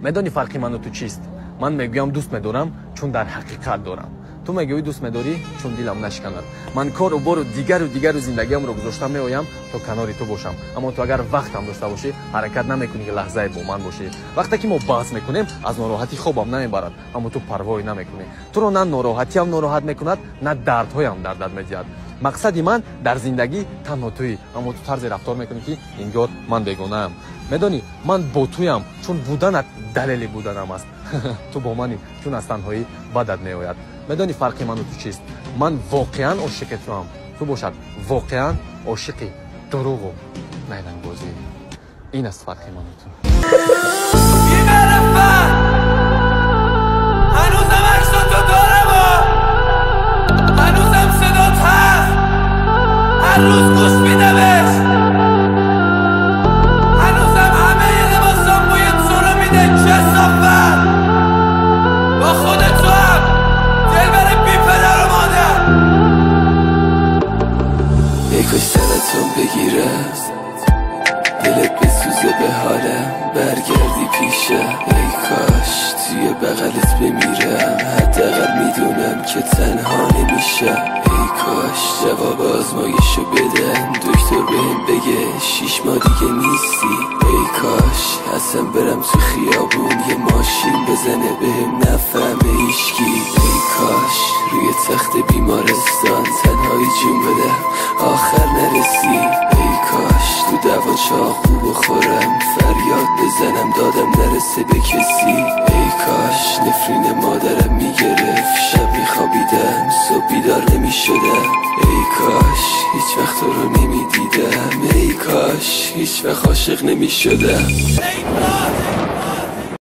медони фарқи ману ту чист? ман мегӯям дӯст медорам чун дар ҳақиқат дорам. ту мегӯӣ дӯст медорӣ чун дилам нашканад. ман кору бору дигару зиндагиамро гузошта меоям то канори ту бошам. аммо ту агар вақтам дошта бошӣ ҳаракат намекунӣ ки лаҳзае бо ман бошӣ. вақте ки мо баҳс мекунем аз нороҳатӣ хобам намебарад, аммо ту парвои намекунӣ. туро на нороҳатиам нороҳат мекунад, на дардҳоям дардат медиҳад. мақсади ман дар зиндагӣ танҳо туӣ, аммо ту тарзе рафтор мекунӣ ки ингор ман бегонаам. медонӣ ман бо туям чун буданат далели буданам аст. ту бо мани чун аз танҳоӣ бадат меояд. медонӣ фарқи ману ту чист? ман воқеан ошиқи туам, ту бошад воқеан ошиқи дуруғу найманбозӣ. ин аст фарқи ману ту. روز گوش میدمش هنوزم همه یه لباسام بوی تو رو میده کسافت با خود تو هم دل بره بی پدر و مادر ای کاش سرتون بگیره دلت بسوزه به حالم برگردی پیشه ای کاش توی بغلت بمیرم حداقل میدونم که تنها نمیشه ای کاش جواب آزمایشو بدن دکتر بهم بگه 6 ماه دیگه نیستی ای کاش اصلا برم تو خیابون یه ماشین بزنه بهم نفهمه هیچکی ای کاش روی تخت بیمارستان تنهایی جون بدم آخر نرسی ای کاش تو دوا چاقو بخورم فریاد بزنم دادم نرسه به کسی ای کاش نفرین مادرم میگرفت شب میخوابیدم صبح بیدار نمیشدم ای کاش هیچ وقت تو رو نمیدیدم ای کاش هیچ وقت عاشق نمیشدم